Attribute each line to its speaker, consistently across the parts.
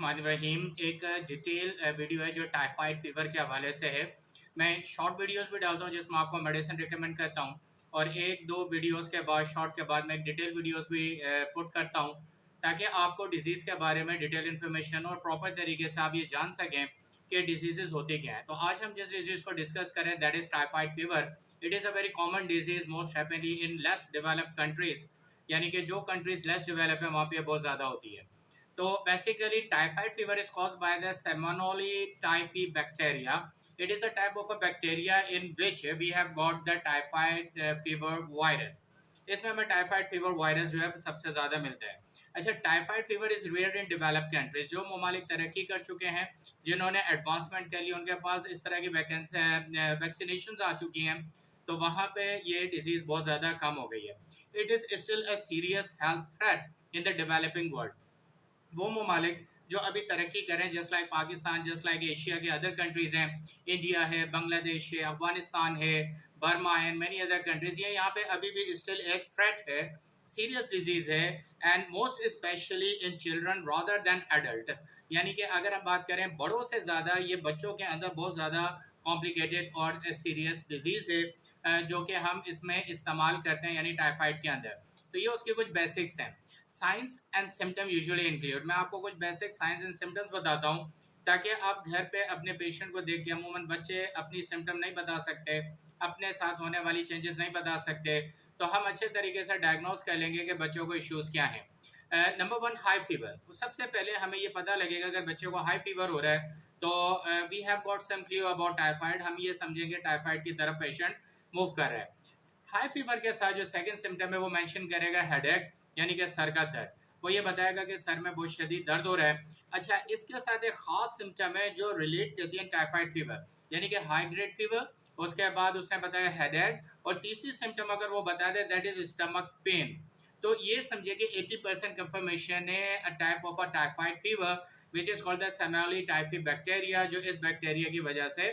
Speaker 1: रहीम एक detail video है जो टाइफाइड फीवर के हवाले से है। मैं शॉर्ट वीडियोस भी डालता हूँ जिसमें आपको मेडिसिन रिकमेंड करता हूँ और एक दो वीडियोस के बाद शॉर्ट के बाद मैं एक डिटेल वीडियोस भी पुट करता हूँ ताकि आपको डिजीज़ के बारे में डिटेल इन्फॉर्मेशन और प्रॉपर तरीके से आप ये जान सकें कि डिजीज़ होती क्या हैं। तो आज हम जिस डिजीज़ को डिस्कस करें that is typhoid fever. It is a very common disease most happenly in less developed countries, यानी कि जो कंट्रीज़ लेस डेवलप है वहाँ पे बहुत ज़्यादा होती है। तो basically, typhoid fever is caused by the Salmonella typhi bacteria. It is a type of a bacteria in which we have got the typhoid fever virus. इसमें हमें टाइफाइड फीवर वायरस जो है सबसे ज़्यादा मिलता है। अच्छा, typhoid fever is rare in developed countries. जो ममालिक तरक्की कर चुके हैं, जिन्होंने एडवांसमेंट कर ली, उनके पास इस तरह की वैक्सीनेशन आ चुकी हैं, तो वहाँ पे ये डिजीज़ बहुत ज़्यादा कम हो गई है। It is still a serious health threat in the developing world. वो ममालिक जो अभी तरक्की करें just like Pakistan, just like Asia के अदर कंट्रीज़ हैं, इंडिया है, बांग्लादेश है, अफगानिस्तान है, बर्मा है, मैनी अदर कंट्रीज़, ये यहाँ पे अभी भी स्टिल एक थ्रेट है, सीरियस डिजीज़ है and most specially in children rather than adult. यानी कि अगर हम बात करें बड़ों से ज़्यादा ये बच्चों के अंदर बहुत ज़्यादा कॉम्प्लिकेटेड और सीरियस डिजीज़ है जो कि हम इसमें इस्तेमाल करते हैं यानी टाइफाइड के अंदर। तो ये उसके कुछ बेसिक्स हैं। Science and symptom usually include, मैं आपको कुछ बेसिक साइंस एंड सिम्टम्स बताता हूँ ताकि आप घर पे अपने पेशेंट को देख के, अमूमन बच्चे अपनी सिम्टम नहीं बता सकते, अपने साथ होने वाली चेंजेस नहीं बता सकते, तो हम अच्छे तरीके से डायग्नोस कर लेंगे कि बच्चों को इश्यूज़ क्या हैं। Number one, high fever. सबसे पहले हमें ये पता लगेगा अगर बच्चे को हाई फीवर हो रहा है तो we have got some clue about typhoid. हम ये समझेंगे टाइफाइड की तरफ पेशेंट मूव कर रहा है। हाई फीवर के साथ जो सेकंड सिम्टम है वो मेंशन करेगा हेडेक, यानी कि सर का दर्द। वो ये बताएगा कि सर में बहुत शदीद दर्द हो रहा है। अच्छा, इसके साथ एक खास सिम्टम है जो रिलेट करती है टाइफाइड फीवर, यानी कि हाई ग्रेड फीवर। उसके बाद उसने बताया हेडेक, और तीसरी सिम्टम अगर वो बता दे दैट इज स्टमक पेन, तो ये समझिए कि 80% कंफर्मेशन है a type of a typhoid fever which is called the salmonella typhi bacteria, जो इस बैक्टीरिया की वजह से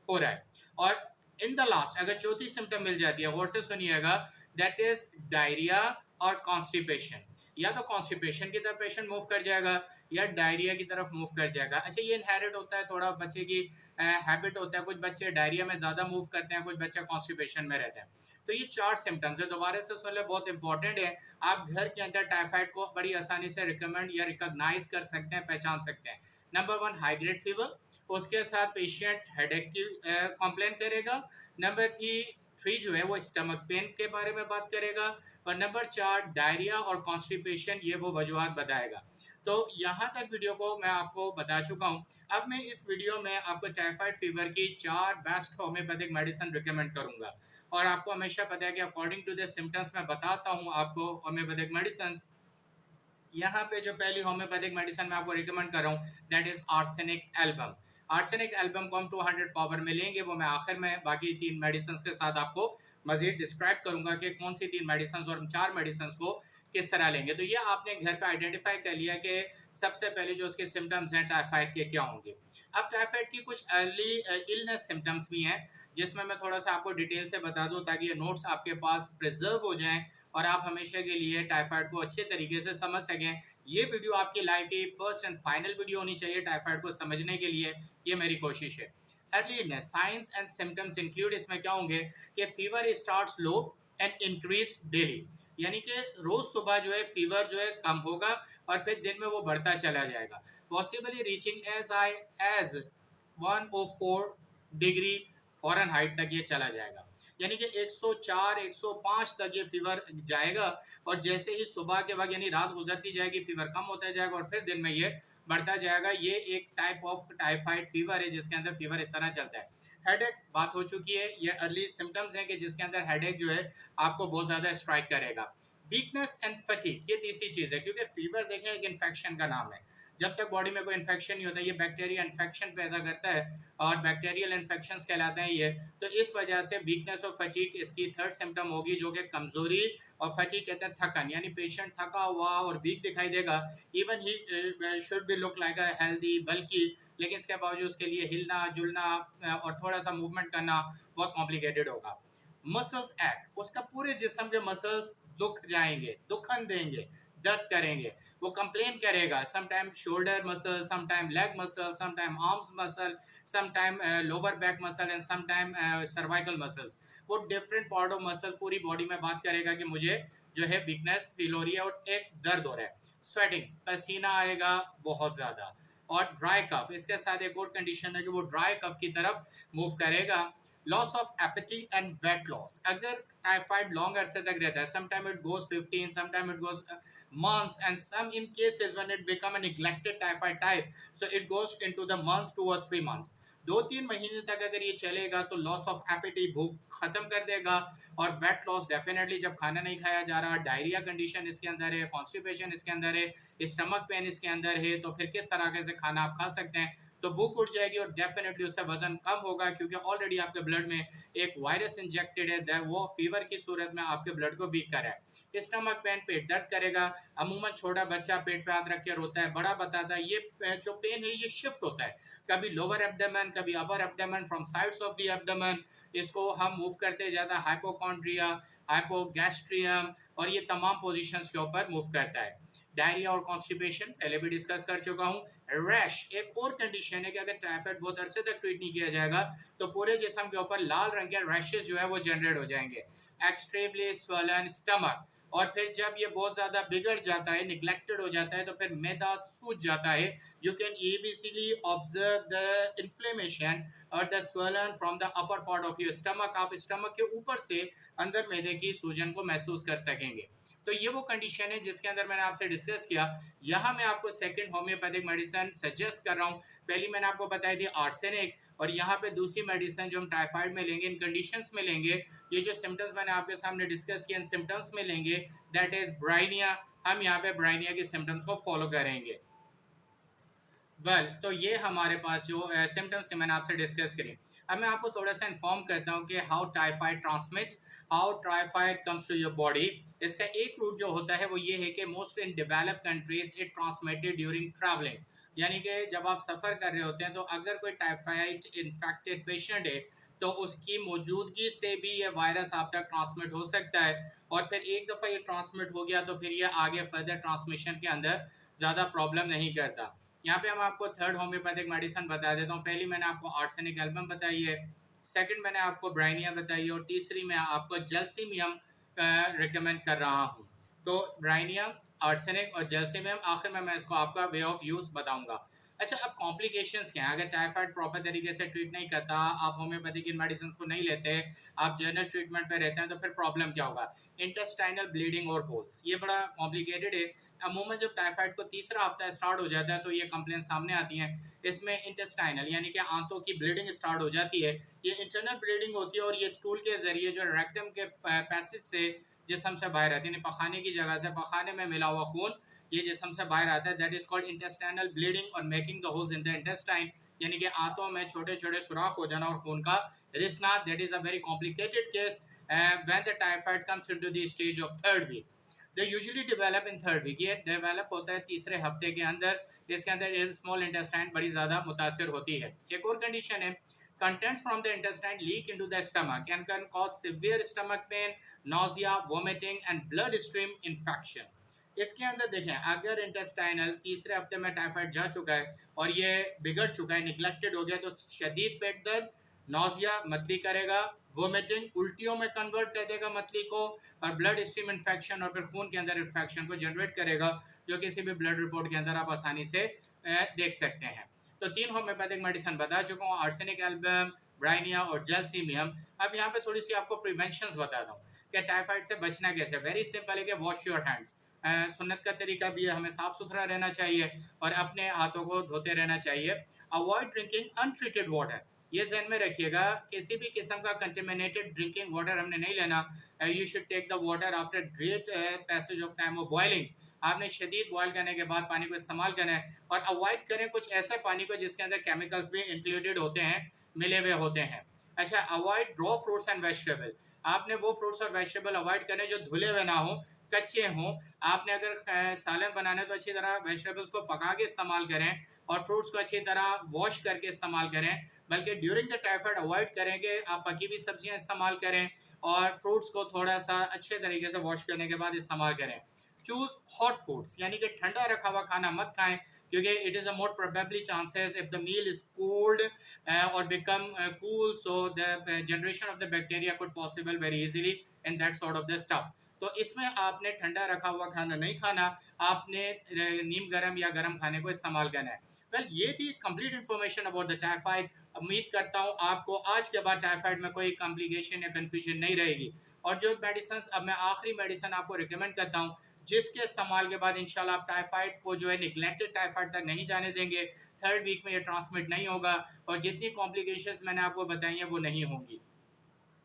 Speaker 1: हो रहा है। और इन द लास्ट अगर चौथी सिम्टम मिल जाती है, गौर से सुनिएगा, दैट इज डायरिया और कॉन्स्टिपेशन। या तो कॉन्स्टिपेशन की तरफ पेशेंट मूव कर जाएगा या डायरिया की तरफ मूव कर जाएगा। अच्छा, ये इनहेरिट होता है, थोड़ा बच्चे की हैबिट होता है, कुछ बच्चे डायरिया में ज़्यादा मूव करते हैं, कुछ बच्चे कॉन्स्टिपेशन में रहते हैं। तो ये चार सिम्टम्स है, दोबारा से सुन ले, बहुत इंपॉर्टेंट है। आप घर के अंदर टाइफाइड को बड़ी आसानी से रिकमेंड या रिकॉग्नाइज कर सकते हैं, पहचान सकते हैं। Number one, high grade fever, उसके साथ पेशेंट हेडेक की कंप्लेन करेगा। नंबर थ्री जो है वो स्टमक पेन के बारे में बात करेगा, और नंबर चार डायरिया और कॉन्स्टिपेशन, ये वो वजूहत बताएगा। तो यहाँ तक वीडियो को मैं आपको बता चुका हूँ। अब मैं इस वीडियो में आपको टाइफाइड फीवर की 4 बेस्ट होम्योपैथिक मेडिसिन रिकमेंड करूँगा, और आपको हमेशा पता है कि अकॉर्डिंग टू द सिम्टम्स मैं बताता हूँ आपको होम्योपैथिक मेडिसिन। यहाँ पे जो पहली होम्योपैथिक मेडिसिन मैं आपको रिकमेंड कर रहा हूँ that is arsenic album. Arsenic album को हम 200 पावर में लेंगे, वो मैं आखिर में बाकी 3 मेडिसिन के साथ आपको मजीद डिस्क्राइब करूंगा कि कौन सी 3 मेडिसिन और 4 मेडिसिन को किस तरह लेंगे। तो ये आपने घर पे आइडेंटिफाई कर लिया कि सबसे पहले जो उसके सिम्टम्स हैं टाइफाइड के क्या होंगे। अब टाइफाइड की कुछ अर्ली इलनेस सिम्टम्स भी हैं जिसमें मैं थोड़ा सा आपको डिटेल से बता दूं ताकि ये नोट्स आपके पास प्रिजर्व हो जाएं और आप हमेशा के लिए टाइफाइड को अच्छे तरीके से समझ सकें। ये वीडियो आपकी लाइफ की फर्स्ट एंड फाइनल वीडियो होनी चाहिए टाइफाइड को समझने के लिए, ये मेरी कोशिश है। Early signs and symptoms include, इसमें क्या होंगे कि fever starts low and increase daily, यानी कि रोज सुबह जो है फीवर जो है कम होगा और फिर दिन में वो बढ़ता चला जाएगा, possibly reaching as high as 104 degree Fahrenheit तक ये चला जाएगा, यानी कि 104 105 तक ये फीवर जाएगा। और जैसे ही सुबह के वक्त यानी रात गुजरती जाएगी फीवर कम होता जाएगा और फिर दिन में ये बढ़ता जाएगा। ये एक टाइप ऑफ टाइफाइड फीवर है जिसके अंदर फीवर इस तरह चलता है। हेडेक बात हो चुकी है, ये अर्ली सिम्टम्स हैं कि जिसके अंदर हेडेक जो है आपको बहुत ज़्यादा स्ट्राइक करेगा। वीकनेस एंड फटीग, ये तीसरी चीज़ है, क्योंकि फीवर देखें एक इन्फेक्शन का नाम है। जब तक बॉडी में कोई इन्फेक्शन नहीं होता, ये बैक्टीरिया इन्फेक्शन पैदा करता है और बैक्टीरियल इन्फेक्शंस कहलाते हैं ये। तो इस वजह से वीकनेस और फटीग इसकी थर्ड सिम्टम होगी, जो कि कमजोरी, और फटीग कहते हैं थकन, यानी पेशेंट थका हुआ और वीक दिखाई देगा। Even he should be look like a healthy बल्कि, लेकिन इसके बावजूद उसके लिए हिलना जुलना और थोड़ा सा मूवमेंट करना बहुत कॉम्प्लिकेटेड होगा। मसल्स एक्ट, उसका पूरे जिस्म के मसल्स दुख जाएंगे, दुखन देंगे, दर्द करेंगे। वो कंप्लेन करेगा, sometime shoulder muscle, sometime leg muscle, sometime arms muscle, sometime lower back muscle and sometime cervical muscles. वो डिफरेंट पार्ट ऑफ मसल पूरी बॉडी में बात करेगा कि मुझे जो है वीकनेस फील हो रही है और एक दर्द हो रहा है। स्वेटिंग, पसीना आएगा बहुत ज्यादा। और ड्राई कफ, इसके साथ एक और कंडीशन है कि वो ड्राई कफ की तरफ मूव करेगा। Loss of appetite and weight loss, अगर टाइफाइड लॉन्ग अरसे तक रहता है, sometime it goes 15, sometime it goes months, and some in cases when it become a neglected typhoid type, so it goes into the months towards 3 months। 2-3 महीने तक अगर ये चलेगा तो लॉस ऑफ एपेटाइट, भूख खत्म कर देगा। और वेट लॉस डेफिनेटली, जब खाना नहीं खाया जा रहा, डायरिया कंडीशन इसके अंदर है, कॉन्स्टिपेशन इसके अंदर है, स्टमक पेन इसके अंदर है, तो फिर किस तरह से खाना आप खा सकते हैं? तो भूख उठ जाएगी और डेफिनेटली उससे वजन कम होगा, क्योंकि ऑलरेडी आपके ब्लड में एक वायरस इंजेक्टेड है, वो फीवर की सूरत में आपके ब्लड को वीक कर है। स्टमक पेन, पेट दर्द करेगा। अमूमन छोटा बच्चा पेट पे हाथ रख के रोता है, बड़ा बताता है, ये जो पेन है ये शिफ्ट होता है, कभी लोअर एब्डोमेन, कभी upper abdomen, from sides of the abdomen. इसको हम मूव करते जाता है हाइपोकॉन्ड्रिया, हाइपोगैस्ट्रियम, और ये तमाम पोजीशंस के ऊपर मूव करता है। डायरिया और कॉन्स्टिपेशन पहले भी डिस्कस कर चुका हूँ। रैश एक और कंडीशन है कि अगर टाइफाइड बहुत अरसे तक ट्रीट नहीं किया जाएगा तो पूरे जिस्म के ऊपर लाल रंग के रैशेस जो है वो जनरेट हो जाएंगे। एक्सट्रीमली स्वेलन स्टमक, और फिर जब ये बहुत ज्यादा बिगड़ जाता है, निग्लेक्टेड हो जाता है, तो फिर मैदा सूज जाता है। You can easily observe the inflammation और the swollen from the upper part of your stomach. आप स्टमक के ऊपर से अंदर मैदे की सूजन को महसूस कर सकेंगे। तो ये वो कंडीशन है जिसके अंदर मैंने आपसे डिस्कस किया। यहाँ मैं आपको सेकंड होम्योपैथिक मेडिसिन सजेस्ट कर रहा हूँ। पहली मैंने आपको बताई थी आर्सेनिक, और यहाँ पे दूसरी मेडिसिन जो हम टाइफाइड में लेंगे, इन कंडीशंस में लेंगे, ये जो सिम्टम्स मैंने आपके सामने डिस्कस किए इन सिम्टम्स में लेंगे, दैट इज ब्राइनिया। हम यहाँ पे ब्राइनिया के सिम्टम्स को फॉलो करेंगे। तो ये हमारे पास जो सिम्टम्स मैंने आपसे डिस्कस करी। अब मैं आपको थोड़ा सा इन्फॉर्म करता हूँ कि how typhoid transmit, how typhoid comes to your body. इसका एक रूट जो होता है वो ये है कि most in developed countries it transmitted during travelling, यानी कि जब आप सफ़र कर रहे होते हैं तो अगर कोई टाइफाइड इन्फेक्टेड पेशेंट है तो उसकी मौजूदगी से भी ये वायरस आप तक ट्रांसमिट हो सकता है। और फिर एक दफ़ा ये ट्रांसमिट हो गया तो फिर ये आगे फर्दर ट्रांसमिशन के अंदर ज़्यादा प्रॉब्लम नहीं करता। यहाँ पे हम आपको थर्ड होम्योपैथिक मेडिसिन बता देता हूँ। पहली मैंने आपको आर्सेनिक एल्बम बताई है, सेकंड मैंने आपको ब्राइनिया बताई है, और तीसरी मैं आपको जेल्सीमियम रिकमेंड कर रहा हूँ। तो ब्राइनिया, आर्सेनिक और जेल्सीमियम, आखिर में मैं इसको आपका वे ऑफ यूज़ बताऊंगा। अच्छा, अब कॉम्प्लिकेशंस क्या हैं? अगर टाइफाइड प्रॉपर तरीके से ट्रीट नहीं करता, आप होम्योपैथिक इन मेडिसिन को नहीं लेते, आप जनरल ट्रीटमेंट पे रहते हैं, तो फिर प्रॉब्लम क्या होगा? इंटेस्टाइनल ब्लीडिंग और होल्स, ये बड़ा कॉम्प्लिकेटेड है। अमूमन जब टाइफाइड को तीसरा हफ्ता स्टार्ट हो जाता है तो ये कंप्लेन सामने आती हैं। इसमें इंटेस्टाइनल यानी कि आंतों की ब्लीडिंग स्टार्ट हो जाती है। ये इंटरनल ब्लीडिंग होती है और ये स्टूल के जरिए जो रेक्टम के पैसेज से जिस्म से बाहर आती है, यानी पखाने की जगह से, पखाने में मिला हुआ खून ये जिस्म से बाहर आता है। That is called intestinal bleeding और making the holes in the intestine, यानी कि आंतों में छोटे छोटे सुराख हो जाना और खून का रिसना। That is a very complicated case when the typhoid comes into the stage of third week. They usually develop in third week, ये डेवलप होता है तीसरे हफ्ते के अंदर। इसके अंदर स्मॉल इंटेस्टाइन बड़ी ज़्यादा मुतासर होती है। एक और कंडीशन है, contents from the intestine leak into the stomach and can cause severe stomach pain, nausea, vomiting and bloodstream infection। इसके अंदर देखें, अगर इंटेस्टाइनल तीसरे हफ्ते में टाइफाइड जा चुका है और ये बिगड़ चुका है, निग्लेक्टेड हो गया, तो शदीद पेट दर्द, नौजिया, मतली करेगा, वोमिटिंग, उल्टियों में कन्वर्ट कर देगा मतली को, और ब्लड स्ट्रीम इन्फेक्शन और फिर खून के अंदर इन्फेक्शन को जनरेट करेगा, जो किसी भी ब्लड रिपोर्ट के अंदर आप आसानी से देख सकते हैं। तो 3 होम्योपैथिक मेडिसिन बता चुका हूँ, आर्सेनिक एल्बम, ब्राइनिया और जेल्सीमियम। अब यहाँ पे थोड़ी सी आपको प्रिवेंशंस बताता हूँ कि टाइफाइड से बचना कैसे। वेरी सिंपल है कि वॉश योर हैंड्स। सुन्नत का तरीका भी है, हमें साफ सुथरा रहना चाहिए और अपने हाथों को धोते रहना चाहिए। अवॉइड ड्रिंकिंग अनट्रीटेड वाटर, ये जहन में रखिएगा, किसी भी किस्म का कंटेमिनेटेड ड्रिंकिंग वाटर हमने नहीं लेना। You should take the water after great passage of time of boiling, आपने शदीद बॉयल करने के बाद पानी को इस्तेमाल करना है। और अवॉइड करें कुछ ऐसे पानी को जिसके अंदर केमिकल्स भी इंक्लूडेड होते हैं, मिले हुए होते हैं। अच्छा, avoid raw fruits and vegetable, आपने वो फ्रूट्स और वेजिटेबल अवॉइड करें जो धुले हुए ना हो, कच्चे हों। आपने अगर सालन बनाना है तो अच्छी तरह वेजिटेबल्स को पका के इस्तेमाल करें और फ्रूट्स को अच्छी तरह वॉश करके इस्तेमाल करें। बल्कि ड्यूरिंग द टाइफाइड अवॉइड करें कि आप पकी हुई सब्जियां इस्तेमाल करें और फ्रूट्स को थोड़ा सा अच्छे तरीके से वॉश करने के बाद इस्तेमाल करें। चूज हॉट फूड्स, यानी कि ठंडा रखा हुआ खाना मत खाएं, क्योंकि it is a more probably chances if the meal is cold or become cool, so the generation of the bacteria could possible very easily in that sort of the stuff. तो इसमें आपने ठंडा रखा हुआ खाना नहीं खाना, आपने नीम गर्म या गर्म खाने को इस्तेमाल करना है। वेल ये थी complete information about the typhoid. उम्मीद करता हूँ आपको आज के बाद टाइफाइड में कोई कॉम्प्लिकेशन या कंफ्यूजन नहीं रहेगी। और जो मेडिसिन, अब मैं आखिरी मेडिसिन आपको रिकमेंड करता हूँ जिसके इस्तेमाल के बाद इंशाल्लाह आप टाइफाइड को जो है निगलेक्टेड टाइफाइड तक नहीं जाने देंगे, थर्ड वीक में ये ट्रांसमिट नहीं होगा और जितनी कॉम्प्लिकेशंस मैंने आपको बताई हैं वो नहीं होंगी।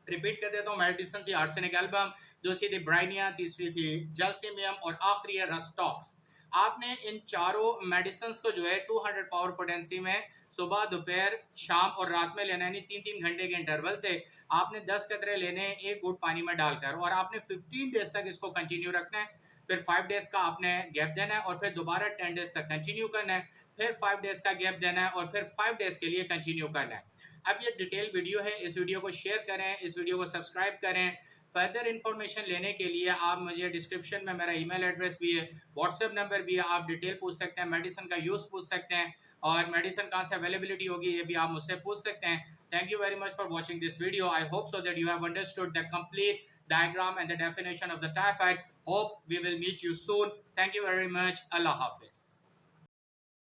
Speaker 1: रिपीट कर देता हूँ, मेडिसिन थी आर्सेनिक एल्बम, दूसरी थी ब्राइनिया, तीसरी थी जलसीमियम और आखिरी है रस्टॉक्स। आपने इन चारों मेडिसिन को जो है 200 पावर पोटेंसी में सुबह दोपहर शाम और रात में लेना है, 3-3 घंटे के इंटरवल से आपने 10 कतरे लेने हैं एक घूंट पानी में डालकर, और आपने 15 डेज तक इसको कंटिन्यू रखना है। फिर 5 डेज का आपने गैप देना है और फिर दोबारा 10 डेज तक कंटिन्यू करना है, फिर 5 डेज का गैप देना है और फिर 5 डेज के लिए कंटिन्यू करना है। अब ये डिटेल वीडियो है, इस वीडियो को शेयर करें, इस वीडियो को सब्सक्राइब करें। फर्दर इन्फॉर्मेशन लेने के लिए आप मुझे डिस्क्रिप्शन में मेरा ईमेल एड्रेस भी है, व्हाट्सएप नंबर भी है, आप डिटेल पूछ सकते हैं, मेडिसिन का यूज़ पूछ सकते हैं और मेडिसिन कहाँ से अवेलेबिलिटी होगी ये भी आप मुझसे पूछ सकते हैं। Thank you very much for watching this video. I hope so that you have understood the complete diagram and the definition of the typhoid. Hope we will meet you soon. Thank you very much. Allah Hafiz.